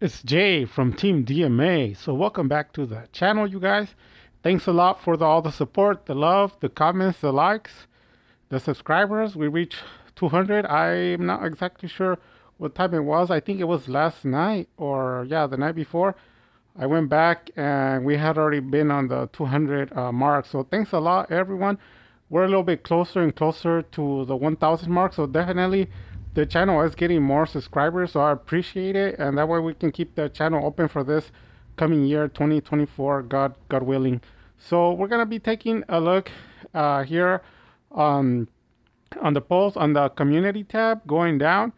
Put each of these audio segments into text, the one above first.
It's Jay from Team DMA. So welcome back to the channel, you guys. Thanks a lot for all the support, the love, the comments, the likes, the subscribers. We reached 200. I'm not exactly sure what time it was. I think it was last night or yeah, the night before. I went back and we had already been on the 200 mark. So thanks a lot, everyone. We're a little bit closer and closer to the 1,000 mark. So definitely the channel is getting more subscribers. So I appreciate it. And that way we can keep the channel open for this coming year, 2024, God willing. So we're going to be taking a look here on the polls on the community tab going down.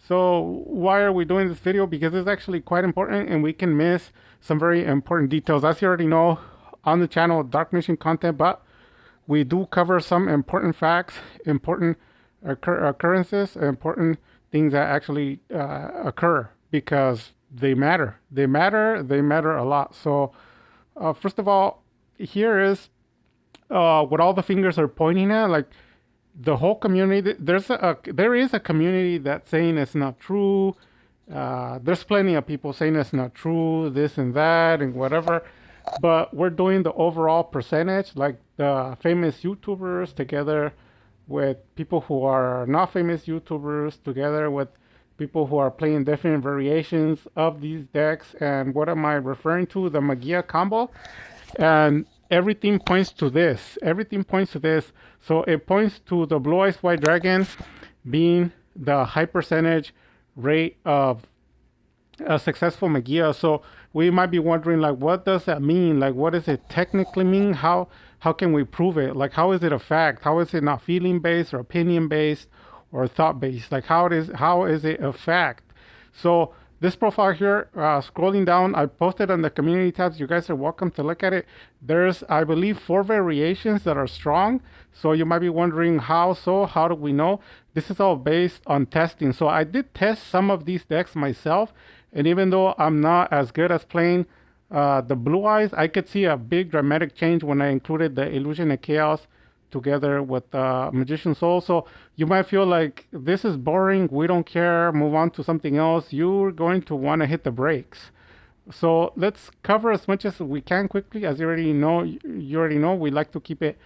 So why are we doing this video? Because it's actually quite important and we can miss some very important details. As you already know, on the channel, Dark Mission content, but we do cover some important facts, important occurrences, important things that actually occur because they matter. They matter a lot. So first of all, here is what all the fingers are pointing at. Like the whole community, there is a community that's saying it's not true. There's plenty of people saying it's not true, this and that and whatever. But we're doing the overall percentage, like the famous YouTubers together with people who are not famous YouTubers, together with people who are playing different variations of these decks. And what am I referring to? The Magia combo. And everything points to this. Everything points to this. So it points to the Blue Eyes White Dragon being the high percentage rate of a successful Magia. So we might be wondering, like, what does that mean? Like, what does it technically mean? How can we prove it? Like, how is it a fact? How is it not feeling based or opinion based or thought based? Like, how is it a fact? So this profile here, scrolling down, I posted on the community tabs. You guys are welcome to look at it. There's, I believe, 4 variations that are strong. So you might be wondering how so? How do we know? This is all based on testing. So I did test some of these decks myself. And even though I'm not as good as playing the Blue Eyes, I could see a big dramatic change when I included the Illusion of Chaos together with Magician's Soul. So you might feel like this is boring, we don't care, move on to something else. You're going to want to hit the brakes. So let's cover as much as we can quickly. As you already know, we like to keep it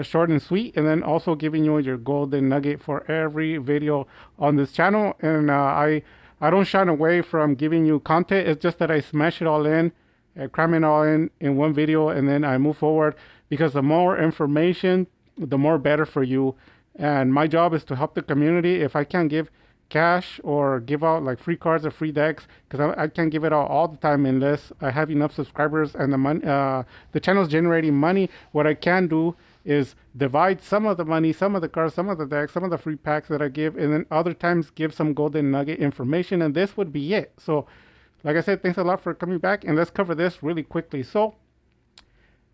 short and sweet, and then also giving you your golden nugget for every video on this channel. And I don't shy away from giving you content. It's just that I smash it all in, cram it all in one video, and then I move forward, because the more information, the more better for you. And my job is to help the community. If I can't give cash or give out like free cards or free decks, because I can't give it out all the time unless I have enough subscribers and the money, the channel's generating money. What I can do is divide some of the money, some of the cards, some of the decks, some of the free packs that I give, and then other times give some golden nugget information, and this would be it. So like I said, thanks a lot for coming back, and let's cover this really quickly. So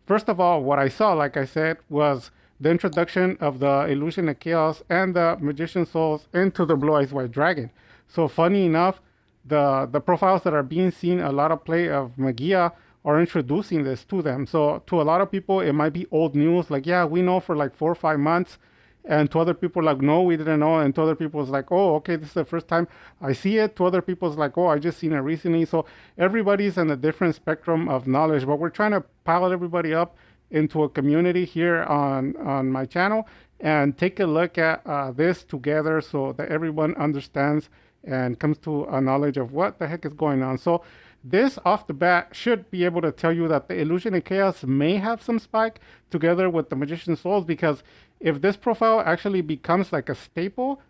first of all, what I saw, like I said, was the introduction of the Illusion of Chaos and the Magician's Souls into the Blue Eyes White Dragon. So funny enough, the profiles that are being seen a lot of play of Magia are introducing this to them. So to a lot of people, it might be old news. Like, yeah, we know for like 4 or 5 months. And to other people, like, no, we didn't know. And to other people, it's like, oh, okay, this is the first time I see it. To other people, it's like, oh, I just seen it recently. So everybody's in a different spectrum of knowledge. But we're trying to pile everybody up into a community here on my channel and take a look at this together so that everyone understands and comes to a knowledge of what the heck is going on. So this off the bat should be able to tell you that the Illusion of Chaos may have some spike together with the Magician's Souls, because if this profile actually becomes like a staple,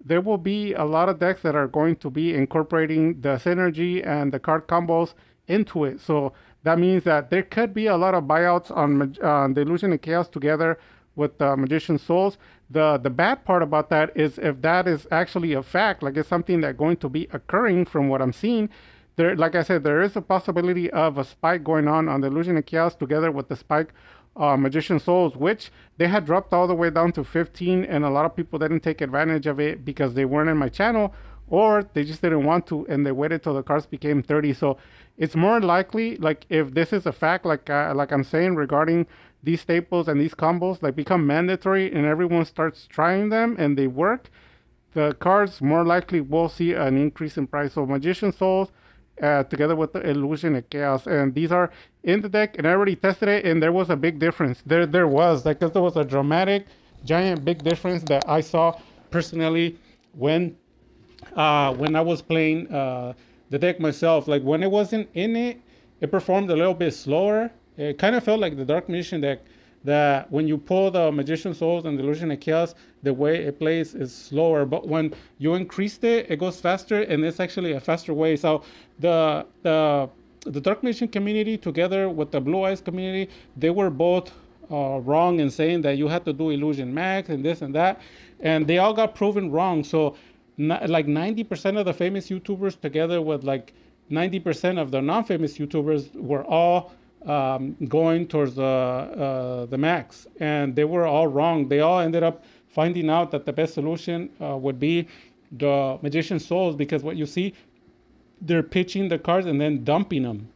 there will be a lot of decks that are going to be incorporating the synergy and the card combos into it. So that means that there could be a lot of buyouts on the Illusion of Chaos together with the Magician's Souls. The bad part about that is if that is actually a fact, like it's something that's going to be occurring from what I'm seeing, there, like I said, there is a possibility of a spike going on the Illusion of Chaos together with the spike Magician Souls, which they had dropped all the way down to 15, and a lot of people didn't take advantage of it because they weren't in my channel, or they just didn't want to, and they waited till the cards became 30. So it's more likely, like if this is a fact, like I'm saying regarding these staples and these combos, like become mandatory and everyone starts trying them and they work, the cards more likely will see an increase in price. So Magician Souls together with the Illusion and Chaos. And these are in the deck, and I already tested it, and there was a big difference. There was, like, there was a dramatic, giant, big difference that I saw personally when I was playing the deck myself. Like when it wasn't in it, it performed a little bit slower. It kind of felt like the Dark Magician deck, that when you pull the Magician Souls and the Illusion of Chaos, the way it plays is slower. But when you increased it, it goes faster, and it's actually a faster way. So the Dark Magician community, together with the Blue Eyes community, they were both wrong in saying that you had to do Illusion Max and this and that, and they all got proven wrong. So like 90% of the famous YouTubers, together with like 90% of the non-famous YouTubers, were all going towards the max, and they were all wrong. They all ended up finding out that the best solution would be the Magician Souls, because what you see, they're pitching the cards and then dumping them.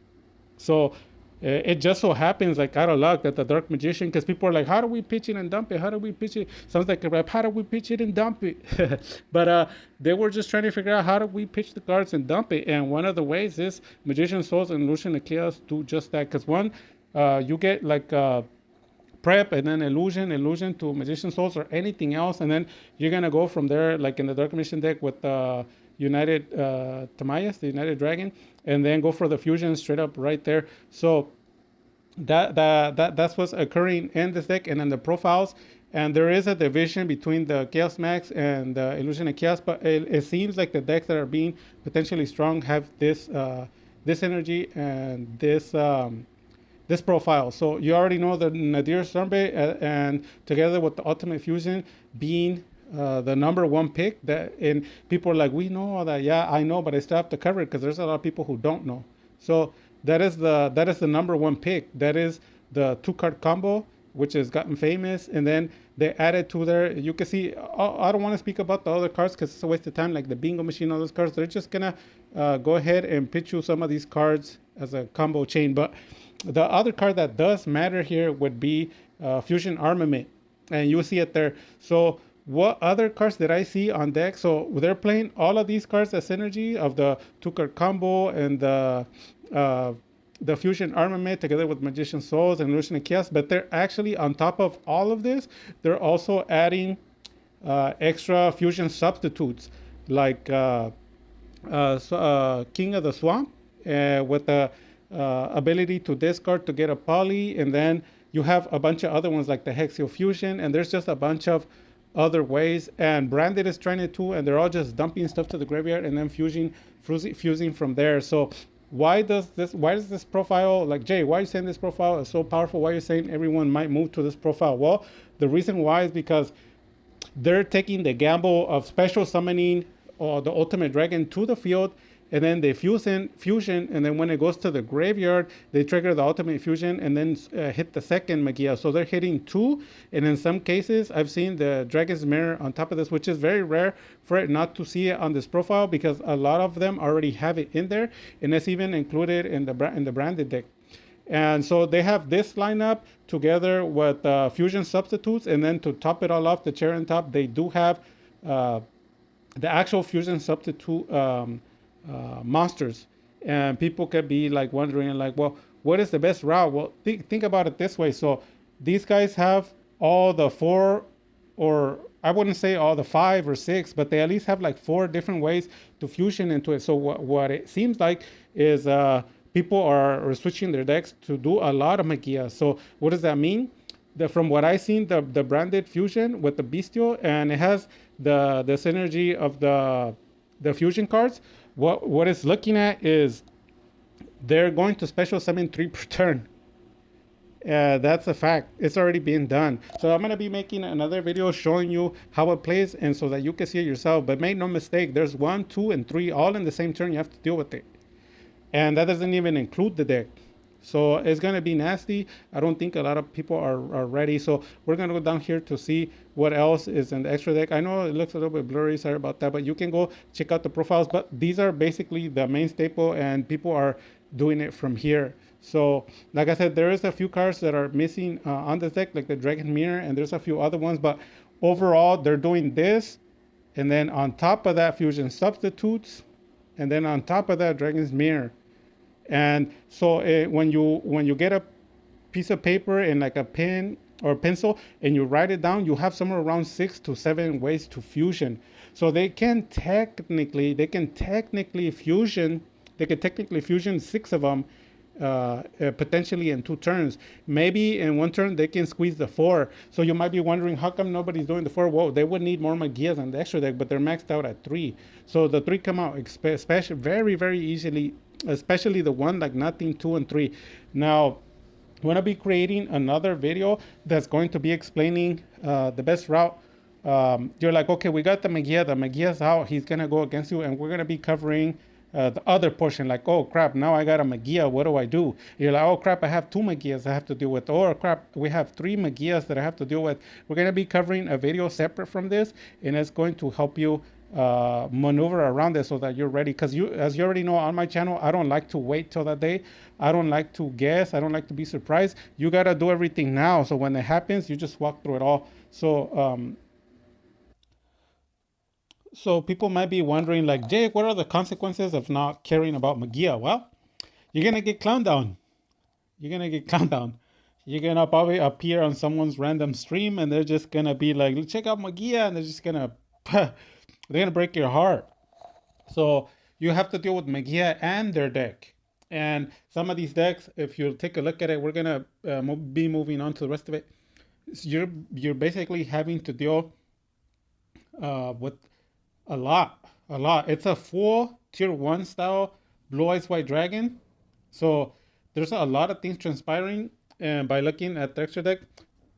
So it just so happens, like out of luck, that the Dark Magician, because people are like, how do we pitch it and dump it? How do we pitch it? Sounds like a rap. How do we pitch it and dump it? But they were just trying to figure out how do we pitch the cards and dump it. And one of the ways is Magician Souls and Illusion of Chaos do just that. Because one, you get like prep and then illusion to Magician Souls or anything else, and then you're gonna go from there, like in the Dark Magician deck with United Tamayas, the United Dragon, and then go for the fusion straight up right there. So that's what's occurring in this deck and in the profiles. And there is a division between the Chaos Max and the Illusion of Chaos, but it seems like the decks that are being potentially strong have this energy and this profile. So you already know the Nadir Stormbait, and together with the Ultimate Fusion being the number one pick, that, and people are like, we know all that. Yeah, I know, but I still have to cover it because there's a lot of people who don't know. So that is the number one pick. That is the 2-card combo, which has gotten famous, and then they added to there. You can see, I don't want to speak about the other cards because it's a waste of time, like the Bingo Machine, all those cards. They're just gonna go ahead and pitch you some of these cards as a combo chain. But the other card that does matter here would be Fusion Armament, and you'll see it there. So what other cards did I see on deck? So they're playing all of these cards as synergy of the 2-card combo and the Fusion Armament together with Magician Souls and Illusion of Chaos. But they're actually, on top of all of this, they're also adding extra fusion substitutes, like King of the Swamp, with the ability to discard to get a poly, and then you have a bunch of other ones like the Hexio Fusion, and there's just a bunch of other ways. And Branded is trying it too, and they're all just dumping stuff to the graveyard and then fusing from there. So why does this profile, like, Jay, why are you saying this profile is so powerful? Why are you saying everyone might move to this profile? Well, the reason why is because they're taking the gamble of special summoning the Ultimate Dragon to the field, and then they fusion, and then when it goes to the graveyard, they trigger the Ultimate Fusion and then hit the second Magia. So they're hitting 2, and in some cases, I've seen the Dragon's Mirror on top of this, which is very rare for it not to see it on this profile, because a lot of them already have it in there, and it's even included in the Branded deck. And so they have this lineup together with fusion substitutes, and then to top it all off, the cherry on top, they do have the actual fusion substitute monsters. And people could be like wondering, like, well, what is the best route? Well, think about it this way. So these guys have all the 4, or I wouldn't say all the 5 or 6, but they at least have like 4 different ways to fusion into it. So what it seems like is people are switching their decks to do a lot of Magia. So what does that mean? From what I've seen, the Branded Fusion with the Bestial, and it has the synergy of the fusion cards. What it's looking at is they're going to special summon 3 per turn. That's a fact. It's already being done. So I'm going to be making another video showing you how it plays, and so that you can see it yourself. But make no mistake, there's 1, 2, and 3 all in the same turn. You have to deal with it. And that doesn't even include the deck. So it's going to be nasty. I don't think a lot of people are ready. So we're going to go down here to see what else is in the extra deck. I know it looks a little bit blurry. Sorry about that. But you can go check out the profiles. But these are basically the main staple, and people are doing it from here. So like I said, there is a few cards that are missing on the deck, like the Dragon Mirror, and there's a few other ones. But overall, they're doing this. And then on top of that, fusion substitutes. and then on top of that, Dragon's Mirror. And so when you get a piece of paper and like a pen or pencil and you write it down, you have somewhere around 6 to 7 ways to fusion. So they can technically fusion six of them, potentially in 2 turns. Maybe in 1 turn they can squeeze the four. So you might be wondering how come nobody's doing the four. Whoa, they would need more Magias on the extra deck, but they're maxed out at 3. So the 3 come out especially very very easily, especially the one like nothing 2 and 3. Now I'm going to be creating another video that's going to be explaining the best route. You're like, okay, we got the Magia. The Magia's out. He's going to go against you. And we're going to be covering the other portion. Like, oh, crap, now I got a Magia. What do I do? You're like, oh, crap, I have 2 Magias I have to deal with. Or, crap, we have 3 Magias that I have to deal with. We're going to be covering a video separate from this. And it's going to help you maneuver around this so that you're ready. Because as you already know on my channel, I don't like to wait till that day. I don't like to guess. I don't like to be surprised. You got to do everything now. So when it happens, you just walk through it all. So people might be wondering, like, Jake, what are the consequences of not caring about Magia? Well, you're going to get clowned down. You're going to get clowned down. You're going to probably appear on someone's random stream and they're just going to be like, check out Magia. And they're just going to, they're going to break your heart. So you have to deal with Magia and their deck. And some of these decks, if you take a look at it, we're going to be moving on to the rest of it. So you're basically having to deal with a lot. It's a full tier 1 style Blue Eyes White Dragon. So there's a lot of things transpiring. And by looking at the extra deck,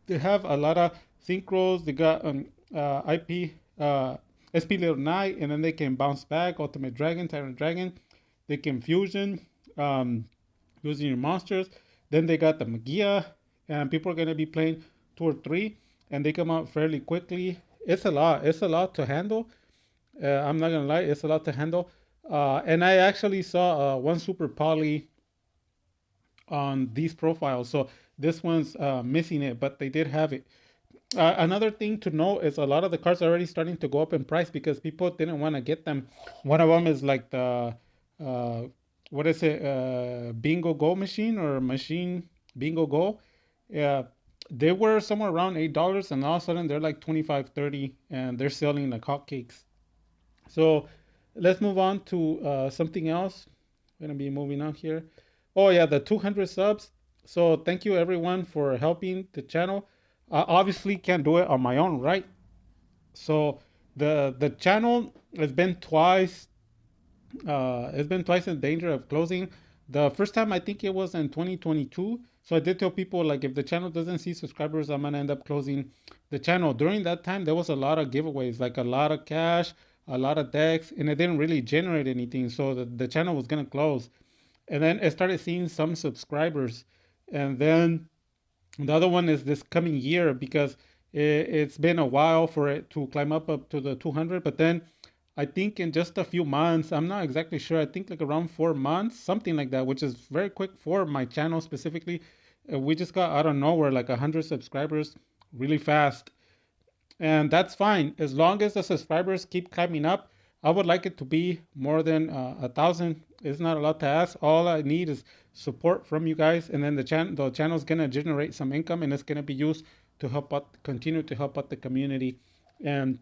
they have a lot of synchros. They got IP, SP Little Knight, and then they can bounce back, Ultimate Dragon, Tyrant Dragon. They can fusion using your monsters. Then they got the Magia, and people are going to be playing 2 or 3, and they come out fairly quickly. It's a lot to handle. I'm not gonna lie, it's a lot to handle. And I actually saw one Super Poly on these profiles, so this one's missing it, but they did have it. Another thing to know is a lot of the cards are already starting to go up in price because people didn't want to get them. One of them is like the what is it, Bingo Go machine or machine Bingo Go. Yeah, they were somewhere around $8, and all of a sudden they're like 25, 30, and they're selling like hotcakes. So let's move on to something else. I'm gonna be moving on here. Oh yeah, the 200 subs. So thank you everyone for helping the channel. I obviously can't do it on my own, right? So the channel has been twice. It's been twice in danger of closing. The first time I think it was in 2022. So I did tell people, like, if the channel doesn't see subscribers, I'm gonna end up closing the channel. During that time, there was a lot of giveaways, like a lot of cash, a lot of decks, and it didn't really generate anything. So the channel was gonna close. And then I started seeing some subscribers. And then the other one is this coming year because it's been a while for it to climb up to the 200. But then I think in just a few months, I'm not exactly sure, I think like around 4 months, something like that, which is very quick for my channel specifically. We just got out of nowhere like 100 subscribers really fast. And that's fine as long as the subscribers keep climbing up. I would like it to be more than 1,000. It's not a lot to ask. All I need is support from you guys, and then the channel is gonna generate some income, and it's gonna be used to help out, continue to help out the community. And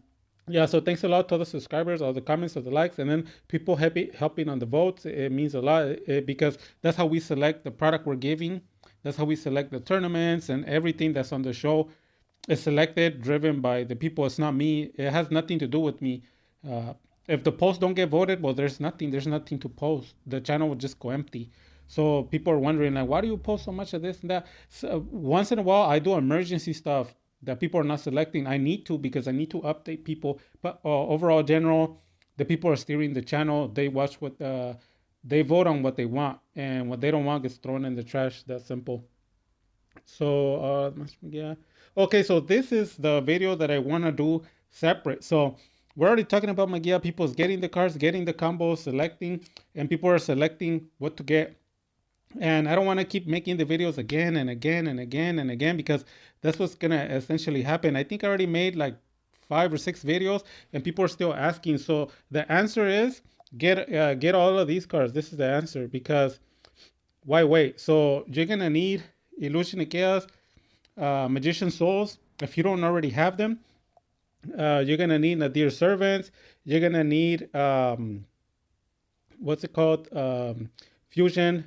yeah, so thanks a lot to all the subscribers, all the comments, all the likes, and then people helping on the votes. It means a lot because that's how we select the product we're giving. That's how we select the tournaments, and everything that's on the show is selected, driven by the people. It's not me. It has nothing to do with me. If the posts don't get voted, well, there's nothing to post. The channel will just go empty. So people are wondering, like, why do you post so much of this and that? So once in a while, I do emergency stuff that people are not selecting. I need to because I need to update people. But overall, general, the people are steering the channel. They watch what they vote on what they want, and what they don't want gets thrown in the trash. That's simple. So yeah. Okay, so this is the video that I want to do separate. So we're already talking about Magia. People's getting the cards, getting the combos, selecting, and people are selecting what to get. And I don't want to keep making the videos again and again and again and again because that's what's gonna essentially happen. I think I already made like 5 or 6 videos and people are still asking. So the answer is get all of these cards. This is the answer, because why wait? So you're gonna need Illusion Chaos, Magician Souls. If you don't already have them, you're gonna need Nadir Servants. You're gonna need what's it called? Fusion,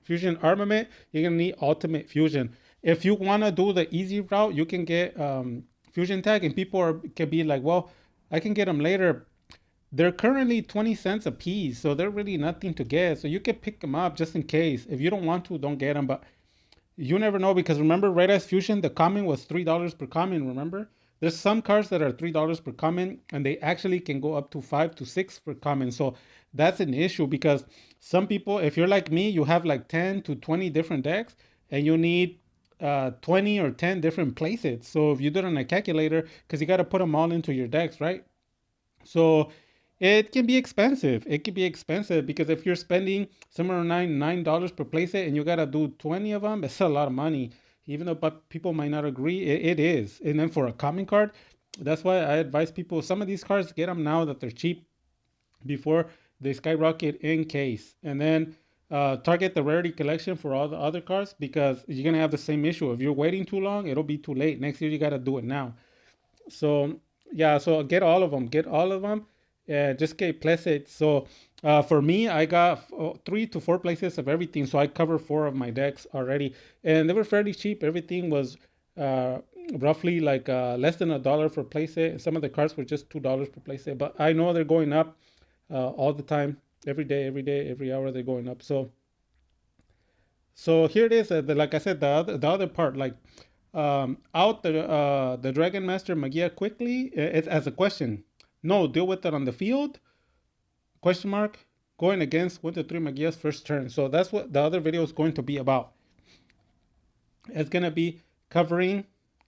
Fusion Armament. You're gonna need Ultimate Fusion. If you wanna do the easy route, you can get Fusion Tag, and can be like, well, I can get them later. They're currently 20 cents a piece, so they're really nothing to get. So you can pick them up just in case. If you don't want to, don't get them. But you never know, because remember, Red Ice Fusion, the common was $3 per common. Remember, there's some cards that are $3 per common, and they actually can go up to 5 to 6 per common. So that's an issue, because some people, if you're like me, you have like 10 to 20 different decks, and you need 20 or 10 different playsets. So if you do it on a calculator, because you got to put them all into your decks, right? So it can be expensive. It can be expensive, because if you're spending somewhere around $9 per playset and you gotta do 20 of them, it's a lot of money. Even though people might not agree, it is. And then for a common card, that's why I advise people, some of these cards, get them now that they're cheap before they skyrocket in case. And then target the rarity collection for all the other cards, because you're gonna have the same issue. If you're waiting too long, it'll be too late. Next year you gotta do it now. So yeah, so get all of them. Get all of them. Just get places. So for me, I got 3 to 4 places of everything. So I covered four of my decks already, and they were fairly cheap. Everything was uh, roughly like less than $1 for playset. Some of the cards were just $2 per playset. But I know they're going up all the time, every day, every hour they're going up. So here it is. Like I said, the other part, like out the Dragon Master Magia quickly. It's as a question. No, deal with it on the field. Question mark. Going against 1 to 3 Magia's first turn. So that's what the other video is going to be about. It's gonna be covering.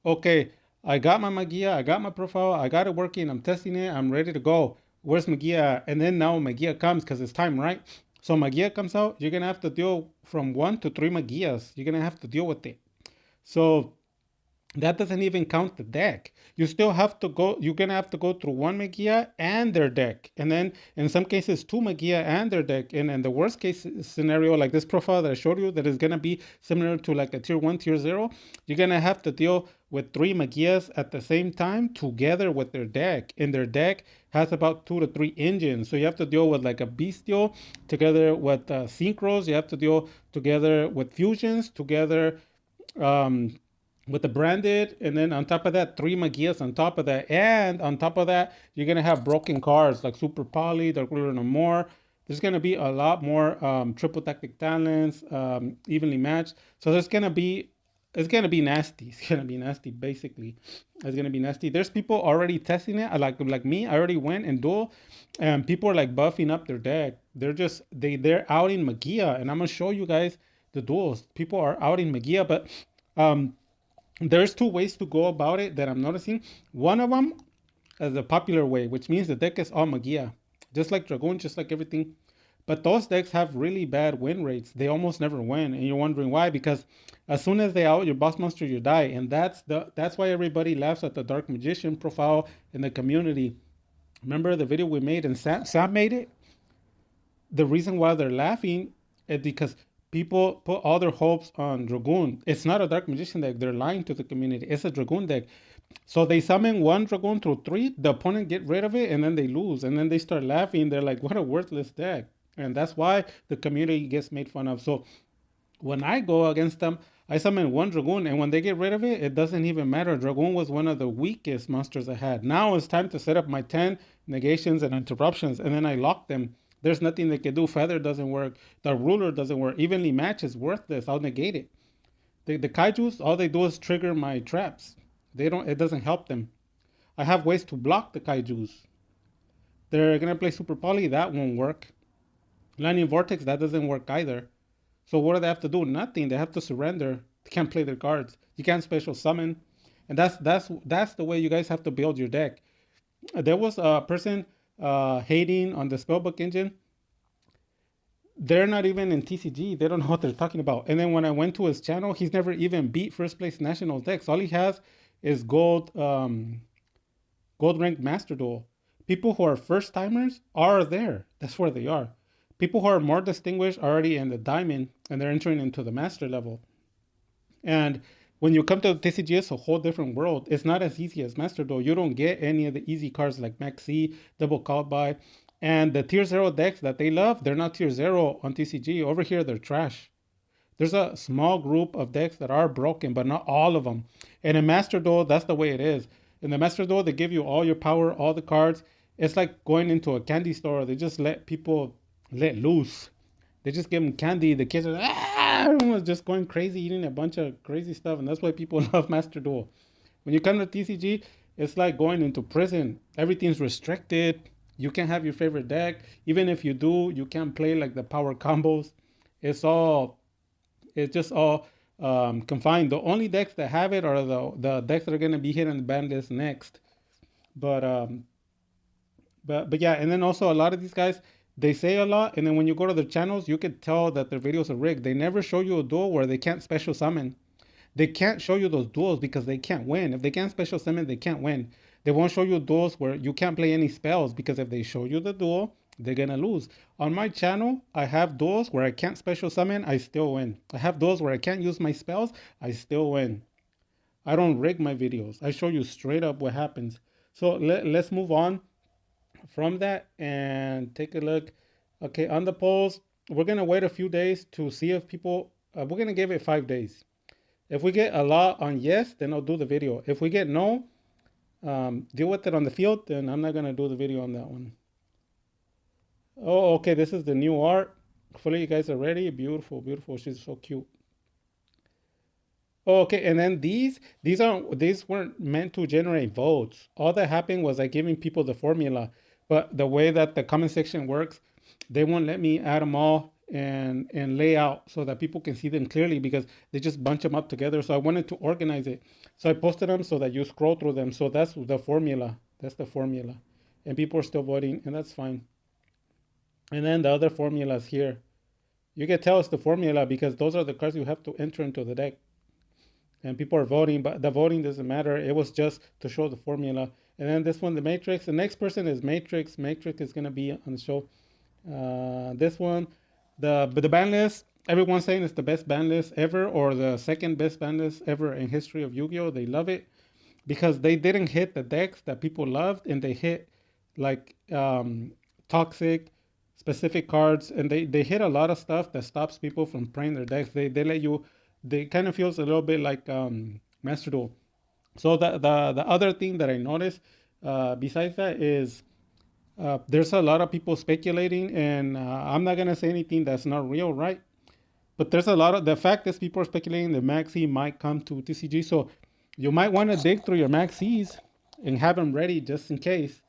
Okay, I got my Magia. I got my profile. I got it working. I'm testing it. I'm ready to go. Where's Magia? And then now Magia comes, because it's time, right? So Magia comes out. You're gonna have to deal from 1 to 3 Magias. You're gonna have to deal with it. So that doesn't even count the deck. You still have to go, you're gonna have to go through one Magia and their deck. And then in some cases, two Magia and their deck. And in the worst case scenario, like this profile that I showed you, that is gonna be similar to like a tier 1, tier 0, you're gonna have to deal with 3 Magias at the same time together with their deck. And their deck has about 2 to 3 engines. So you have to deal with like a Bestial together with Synchros. You have to deal together with Fusions, together um, with the branded, and then on top of that, 3 Magias on top of that, and on top of that, you're gonna have broken cards like Super Poly, Dark Ruler no more. There's gonna be a lot more triple tactic talents, evenly matched. So it's gonna be nasty. It's gonna be nasty, basically. It's gonna be nasty. There's people already testing it. Like me, I already went and duel, and people are like buffing up their deck. They're out in Magia, and I'm gonna show you guys the duels. People are out in Magia, but um, there's two ways to go about it that I'm noticing. One of them is the popular way, which means the deck is all Magia, just like Dragoon, just like everything. But those decks have really bad win rates. They almost never win, and you're wondering why. Because as soon as they out your boss monster, you die, and that's why everybody laughs at the Dark Magician profile in the community. Remember the video we made, and Sam made it. The reason why they're laughing is because people put all their hopes on Dragoon. It's not a Dark Magician deck. They're lying to the community. It's a Dragoon deck. So they summon one Dragoon through three. The opponent get rid of it, and then they lose. And then they start laughing. They're like, "What a worthless deck!" And that's why the community gets made fun of. So when I go against them, I summon one Dragoon, and when they get rid of it, it doesn't even matter. Dragoon was one of the weakest monsters I had. Now it's time to set up my 10 negations and interruptions, and then I lock them. There's nothing they can do. Feather doesn't work. The ruler doesn't work. Evenly match is worthless. I'll negate it. The kaijus, all they do is trigger my traps. They don't. It doesn't help them. I have ways to block the kaijus. They're gonna play Super Poly. That won't work. Lightning Vortex. That doesn't work either. So what do they have to do? Nothing. They have to surrender. They can't play their cards. You can't special summon, and that's the way you guys have to build your deck. There was a person hating on the spellbook engine. They're not even in TCG. They don't know what they're talking about. And then when I went to his channel, he's never even beat first place national decks. All he has is gold ranked master duel. People who are first timers are there. That's where they are. People who are more distinguished are already in the diamond and they're entering into the master level. And when you come to the TCG, it's a whole different world. It's not as easy as Master Duel. You don't get any of the easy cards like Maxi, Double Call By. And the tier 0 decks that they love, they're not tier 0 on TCG. Over here, they're trash. There's a small group of decks that are broken, but not all of them. And in Master Duel, that's the way it is. In the Master Duel, they give you all your power, all the cards. It's like going into a candy store. They just let people let loose. They just give them candy. The kids are everyone's just going crazy, eating a bunch of crazy stuff, and that's why people love Master Duel. When you come to TCG, it's like going into prison. Everything's restricted. You can't have your favorite deck. Even if you do, you can't play like the power combos. It's all it's just all confined. The only decks that have it are the decks that are going to be hit on the ban list next. But but yeah, and then also a lot of these guys they say a lot, and then when you go to their channels, you could tell that their videos are rigged. They never show you a duel where they can't special summon. They can't show you those duels because they can't win. If they can't special summon, they can't win. They won't show you duels where you can't play any spells because if they show you the duel, they're gonna lose. On my channel, I have duels where I can't special summon, I still win. I have duels where I can't use my spells, I still win. I don't rig my videos. I show you straight up what happens. So let's move on from that and take a look. Okay, on the polls, we're gonna wait a few days to see if people. We're gonna give it 5 days. If we get a lot on yes, then I'll do the video. If we get no, deal with it on the field, then I'm not gonna do the video on that one. Oh, okay, this is the new art. Hopefully you guys are ready. Beautiful, beautiful. She's so cute. Oh, okay, and then these weren't meant to generate votes. All that happened was like giving people the formula. But the way that the comment section works, they won't let me add them all and lay out so that people can see them clearly because they just bunch them up together. So I wanted to organize it. So I posted them so that you scroll through them. So that's the formula. That's the formula. And people are still voting, and that's fine. And then the other formulas here. You can tell it's the formula because those are the cards you have to enter into the deck. And people are voting, but the voting doesn't matter. It was just to show the formula. And then this one, the Matrix. The next person is Matrix. Matrix is gonna be on the show. This one, the ban list. Everyone's saying it's the best ban list ever, or the second best ban list ever in history of Yu-Gi-Oh. They love it because they didn't hit the decks that people loved, and they hit like toxic, specific cards, and they hit a lot of stuff that stops people from playing their decks. They let you. They kind of feels a little bit like Master Duel. So the other thing that I noticed besides that is there's a lot of people speculating, and I'm not gonna say anything that's not real, right? But there's a lot of the fact is people are speculating that Maxi might come to TCG, so you might want to dig through your Maxis and have them ready just in case.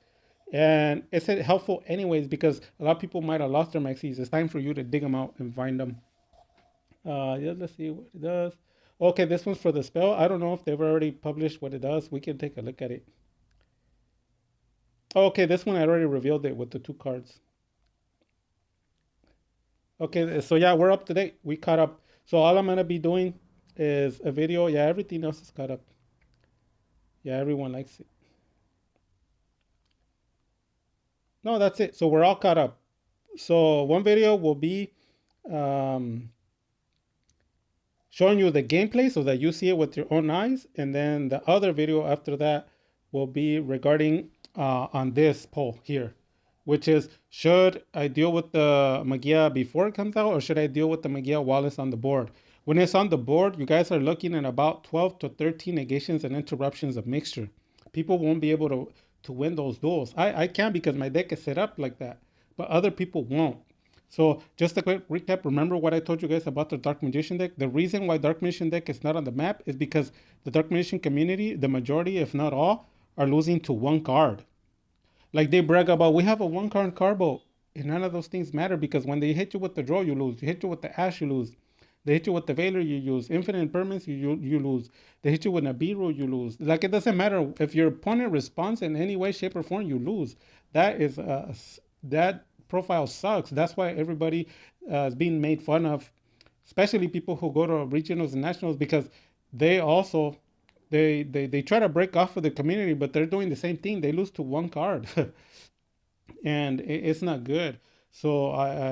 And it's helpful anyways because a lot of people might have lost their Maxis. It's time for you to dig them out and find them. Yeah, let's see what it does. Okay, this one's for the spell. I don't know if they've already published what it does. We can take a look at it. Okay, this one I already revealed it with the two cards. Okay, so yeah, we're up to date. We caught up. So all I'm gonna be doing is a video. Yeah, everything else is caught up. Yeah, everyone likes it. No, that's it. So we're all caught up. So one video will be um, showing you the gameplay so that you see it with your own eyes. And then the other video after that will be regarding on this poll here, which is should I deal with the Magia before it comes out or should I deal with the Magia while it's on the board? When it's on the board, you guys are looking at about 12 to 13 negations and interruptions of mixture. People won't be able to win those duels. I can because my deck is set up like that, but other people won't. So just a quick recap, remember what I told you guys about the Dark Magician deck? The reason why Dark Magician deck is not on the map is because the Dark Magician community, the majority, if not all, are losing to one card. Like they brag about, we have a one card carbo. And none of those things matter because when they hit you with the draw, you lose. They hit you with the ash, you lose. They hit you with the Veiler, you use. Infinite Impermanence, you lose. They hit you with Nibiru, you lose. Like it doesn't matter. If your opponent responds in any way, shape, or form, you lose. That is that profile sucks. That's why everybody is being made fun of, especially people who go to regionals and nationals because they also they try to break off of the community, but they're doing the same thing. They lose to one card. and it's not good. So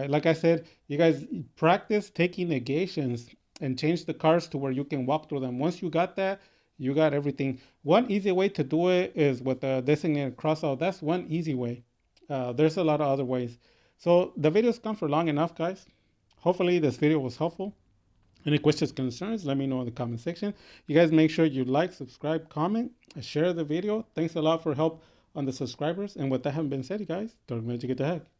like I said, you guys practice taking negations and change the cards to where you can walk through them. Once you got that, you got everything. One easy way to do it is with the designated crossout. That's one easy way. There's a lot of other ways. So the video's gone for long enough, guys. Hopefully this video was helpful. Any questions, concerns, let me know in the comment section. You guys make sure you like, subscribe, comment, and share the video. Thanks a lot for help on the subscribers. And with that having been said, you guys, don't forget to get the heck.